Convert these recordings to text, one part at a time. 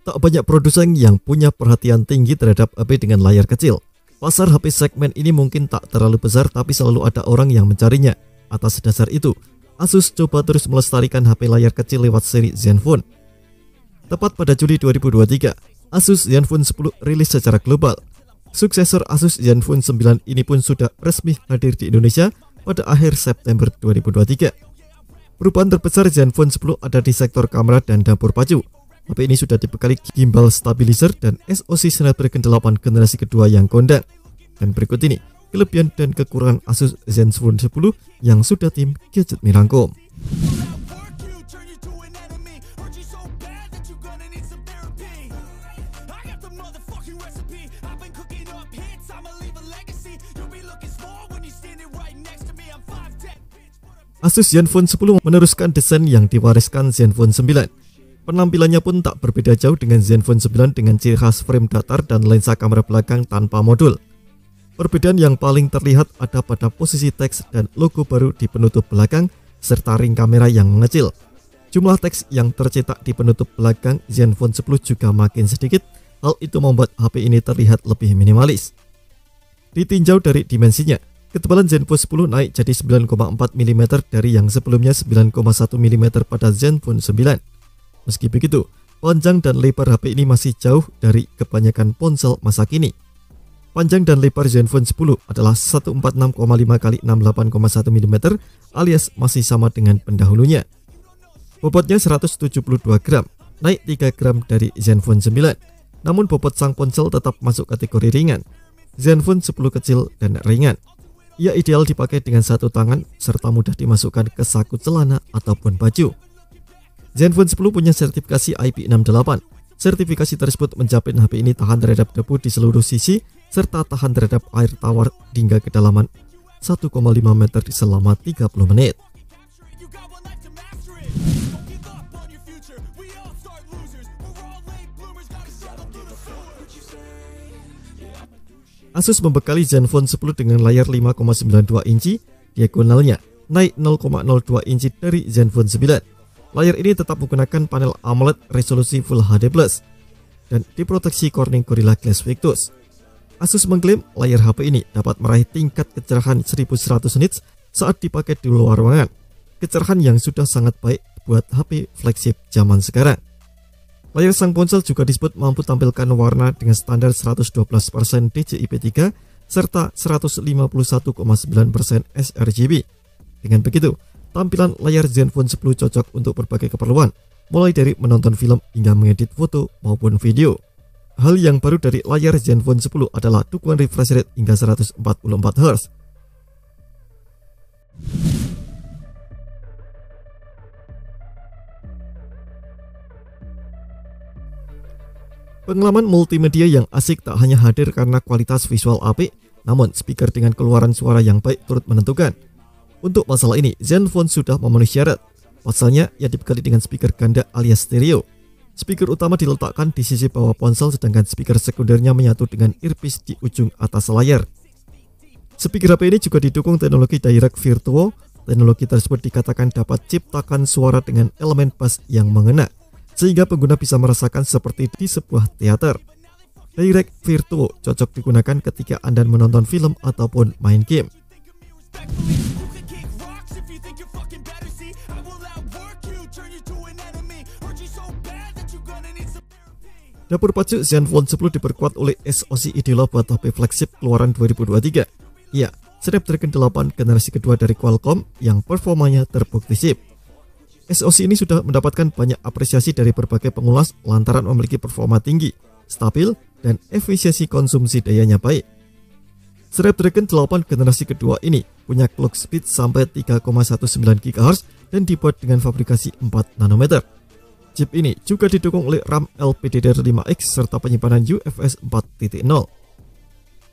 Tak banyak produsen yang punya perhatian tinggi terhadap HP dengan layar kecil. Pasar HP segmen ini mungkin tak terlalu besar, tapi selalu ada orang yang mencarinya. Atas dasar itu, Asus coba terus melestarikan HP layar kecil lewat seri Zenfone. Tepat pada Juli 2023, Asus Zenfone 10 rilis secara global. Suksesor Asus Zenfone 9 ini pun sudah resmi hadir di Indonesia pada akhir September 2023. Perubahan terbesar Zenfone 10 ada di sektor kamera dan dapur pacu. HP ini sudah dibekali gimbal stabilizer dan SoC Snapdragon 8 generasi kedua yang kondang. Dan berikut ini kelebihan dan kekurangan Asus Zenfone 10 yang sudah tim Gadget Me rangkum. Asus Zenfone 10 meneruskan desain yang diwariskan Zenfone 9. Penampilannya pun tak berbeda jauh dengan Zenfone 9 dengan ciri khas frame datar dan lensa kamera belakang tanpa modul. Perbedaan yang paling terlihat ada pada posisi teks dan logo baru di penutup belakang serta ring kamera yang mengecil. Jumlah teks yang tercetak di penutup belakang Zenfone 10 juga makin sedikit. Hal itu membuat HP ini terlihat lebih minimalis. Ditinjau dari dimensinya, ketebalan Zenfone 10 naik jadi 9,4 mm dari yang sebelumnya 9,1 mm pada Zenfone 9. Meski begitu, panjang dan lebar HP ini masih jauh dari kebanyakan ponsel masa kini. Panjang dan lebar Zenfone 10 adalah 146,5 x 68,1 mm alias masih sama dengan pendahulunya. Bobotnya 172 gram, naik 3 gram dari Zenfone 9. Namun bobot sang ponsel tetap masuk kategori ringan. Zenfone 10 kecil dan ringan. Ia ideal dipakai dengan satu tangan serta mudah dimasukkan ke saku celana ataupun baju. Zenfone 10 punya sertifikasi IP68. Sertifikasi tersebut menjamin HP ini tahan terhadap debu di seluruh sisi serta tahan terhadap air tawar hingga kedalaman 1,5 meter selama 30 menit. Asus membekali Zenfone 10 dengan layar 5,92 inci, diagonalnya naik 0,02 inci dari Zenfone 9. Layar ini tetap menggunakan panel AMOLED resolusi Full HD+, dan diproteksi Corning Gorilla Glass Victus. Asus mengklaim layar HP ini dapat meraih tingkat kecerahan 1100 nits saat dipakai di luar ruangan. Kecerahan yang sudah sangat baik buat HP flagship zaman sekarang. Layar sang ponsel juga disebut mampu tampilkan warna dengan standar 112% DCI-P3 serta 151,9% sRGB. Dengan begitu, tampilan layar Zenfone 10 cocok untuk berbagai keperluan, mulai dari menonton film hingga mengedit foto maupun video. Hal yang baru dari layar Zenfone 10 adalah dukungan refresh rate hingga 144 Hz. Pengalaman multimedia yang asik tak hanya hadir karena kualitas visual apik, namun speaker dengan keluaran suara yang baik turut menentukan. Untuk masalah ini, Zenfone sudah memenuhi syarat. Pasalnya, ia dibekali dengan speaker ganda alias stereo. Speaker utama diletakkan di sisi bawah ponsel, sedangkan speaker sekundernya menyatu dengan earpiece di ujung atas layar. Speaker HP ini juga didukung teknologi Direct Virtuo. Teknologi tersebut dikatakan dapat ciptakan suara dengan elemen bass yang mengena, sehingga pengguna bisa merasakan seperti di sebuah teater. Direct Virtuo cocok digunakan ketika Anda menonton film ataupun main game. Dapur pacu Zenfone 10 diperkuat oleh SoC idola buat HP flagship keluaran 2023. Ya, Snapdragon 8 generasi kedua dari Qualcomm yang performanya terbukti sip. SoC ini sudah mendapatkan banyak apresiasi dari berbagai pengulas lantaran memiliki performa tinggi, stabil, dan efisiensi konsumsi dayanya baik. Snapdragon 8 generasi kedua ini punya clock speed sampai 3,19 GHz dan dibuat dengan fabrikasi 4 nanometer. Chip ini juga didukung oleh RAM LPDDR5X serta penyimpanan UFS 4.0.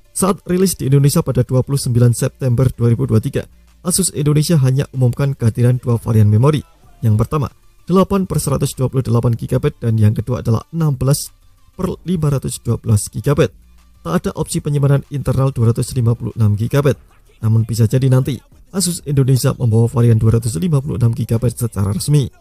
Saat rilis di Indonesia pada 29 September 2023, Asus Indonesia hanya umumkan kehadiran dua varian memori. Yang pertama, 8/128 GB dan yang kedua adalah 16/512 GB. Tak ada opsi penyimpanan internal 256 GB. Namun bisa jadi nanti Asus Indonesia membawa varian 256 GB secara resmi.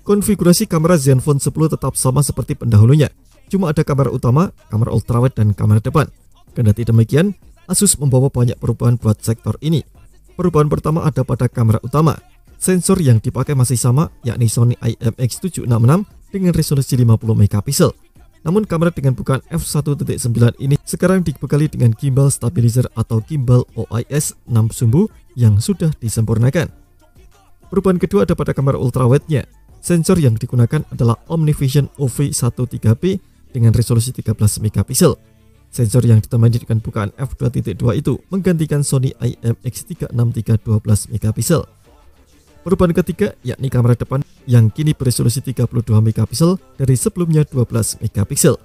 Konfigurasi kamera Zenfone 10 tetap sama seperti pendahulunya, cuma ada kamera utama, kamera ultrawide, dan kamera depan. Kendati demikian, Asus membawa banyak perubahan buat sektor ini. Perubahan pertama ada pada kamera utama. Sensor yang dipakai masih sama, yakni Sony IMX766 dengan resolusi 50 megapiksel. Namun kamera dengan bukaan f1.9 ini sekarang dibekali dengan gimbal stabilizer atau gimbal OIS 6 sumbu yang sudah disempurnakan. Perubahan kedua ada pada kamera ultrawide-nya. Sensor yang digunakan adalah OmniVision OV13B dengan resolusi 13 megapiksel. Sensor yang ditemani dengan bukaan f2.2 itu menggantikan Sony IMX363 12 megapiksel. Perubahan ketiga yakni kamera depan yang kini beresolusi 32 megapiksel dari sebelumnya 12 megapiksel.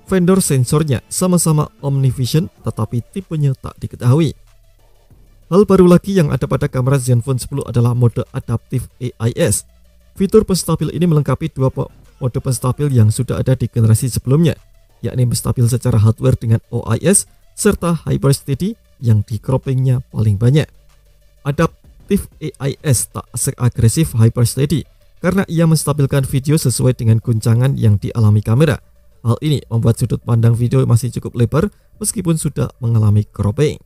Vendor sensornya sama-sama OmniVision tetapi tipenya tak diketahui. Hal baru lagi yang ada pada kamera Zenfone 10 adalah mode adaptif AIS. Fitur penstabil ini melengkapi dua mode penstabil yang sudah ada di generasi sebelumnya, yakni penstabil secara hardware dengan OIS serta Hyper Steady yang di croppingnya paling banyak. Adaptif AIS tak seagresif Hyper Steady karena ia menstabilkan video sesuai dengan guncangan yang dialami kamera. Hal ini membuat sudut pandang video masih cukup lebar meskipun sudah mengalami cropping.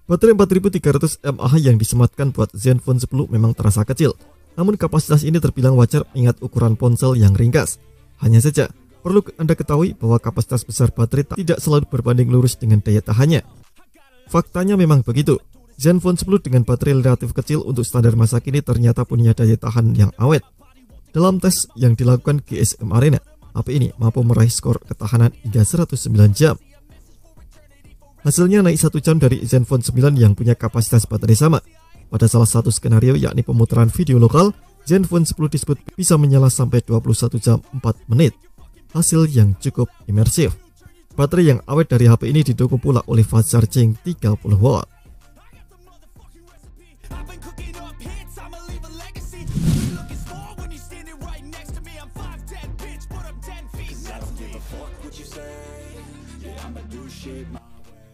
Baterai 4300 mAh yang disematkan buat Zenfone 10 memang terasa kecil, namun kapasitas ini terbilang wajar mengingat ukuran ponsel yang ringkas. Hanya saja, perlu Anda ketahui bahwa kapasitas besar baterai tidak selalu berbanding lurus dengan daya tahannya. Faktanya memang begitu. Zenfone 10 dengan baterai relatif kecil untuk standar masa kini ternyata punya daya tahan yang awet. Dalam tes yang dilakukan GSM Arena, HP ini mampu meraih skor ketahanan hingga 109 jam. Hasilnya naik 1 jam dari Zenfone 9 yang punya kapasitas baterai sama. Pada salah satu skenario yakni pemutaran video lokal, Zenfone 10 disebut bisa menyala sampai 21 jam 4 menit. Hasil yang cukup imersif. Baterai yang awet dari HP ini didukung pula oleh fast charging 30 watt.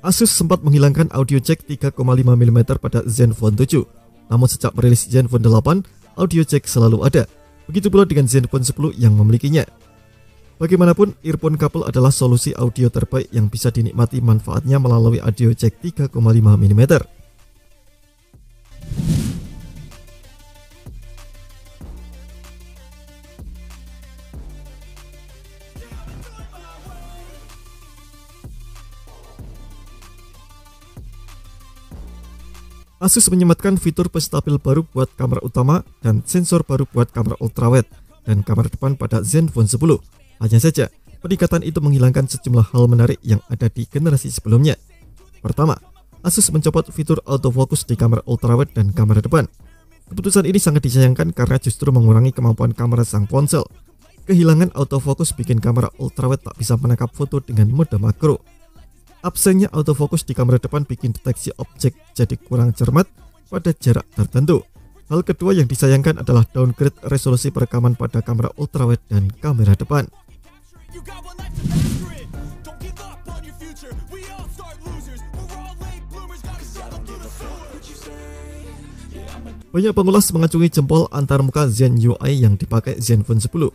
Asus sempat menghilangkan audio jack 3,5 mm pada Zenfone 7. Namun sejak merilis Zenfone 8, audio jack selalu ada. Begitu pula dengan Zenfone 10 yang memilikinya. Bagaimanapun, earphone couple adalah solusi audio terbaik yang bisa dinikmati manfaatnya melalui audio jack 3,5 mm. Asus menyematkan fitur penstabil baru buat kamera utama dan sensor baru buat kamera ultrawide dan kamera depan pada Zenfone 10. Hanya saja, peningkatan itu menghilangkan sejumlah hal menarik yang ada di generasi sebelumnya. Pertama, Asus mencopot fitur autofocus di kamera ultrawide dan kamera depan. Keputusan ini sangat disayangkan karena justru mengurangi kemampuan kamera sang ponsel. Kehilangan autofocus bikin kamera ultrawide tak bisa menangkap foto dengan mode makro. Absennya autofocus di kamera depan bikin deteksi objek jadi kurang cermat pada jarak tertentu. Hal kedua yang disayangkan adalah downgrade resolusi perekaman pada kamera ultrawide dan kamera depan. Banyak pengulas mengacungi jempol antarmuka Zen UI yang dipakai Zenfone 10.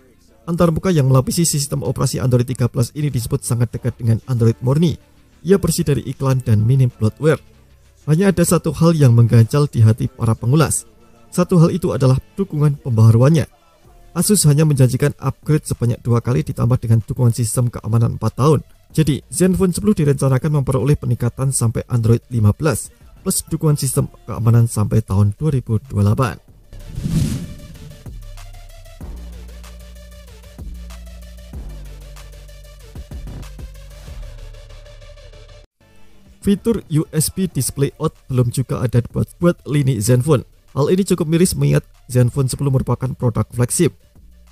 Antarmuka yang melapisi sistem operasi Android 13 ini disebut sangat dekat dengan Android murni. Ia bersih dari iklan dan minim bloatware. Hanya ada satu hal yang mengganjal di hati para pengulas. Satu hal itu adalah dukungan pembaharuannya. Asus hanya menjanjikan upgrade sebanyak 2 kali ditambah dengan dukungan sistem keamanan 4 tahun. Jadi, Zenfone 10 direncanakan memperoleh peningkatan sampai Android 15 plus dukungan sistem keamanan sampai tahun 2028. Fitur USB Display Out belum juga ada buat lini Zenfone. Hal ini cukup miris mengingat Zenfone 10 merupakan produk flagship.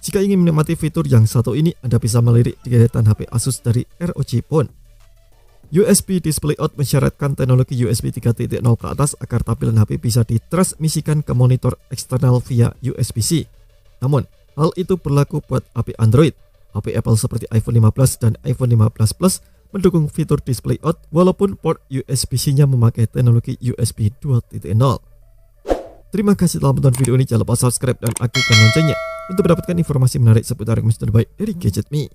Jika ingin menikmati fitur yang satu ini, Anda bisa melirik di deretan HP Asus dari ROG Phone. USB Display Out mensyaratkan teknologi USB 3.0 ke atas agar tampilan HP bisa ditransmisikan ke monitor eksternal via USB-C. Namun, hal itu berlaku buat HP Android. HP Apple seperti iPhone 15 dan iPhone 15 Plus mendukung fitur display out walaupun port USB-C-nya memakai teknologi USB 2.0. Terima kasih telah menonton video ini, jangan lupa subscribe dan aktifkan loncengnya untuk mendapatkan informasi menarik seputar gaming terbaik dari Gadget Me.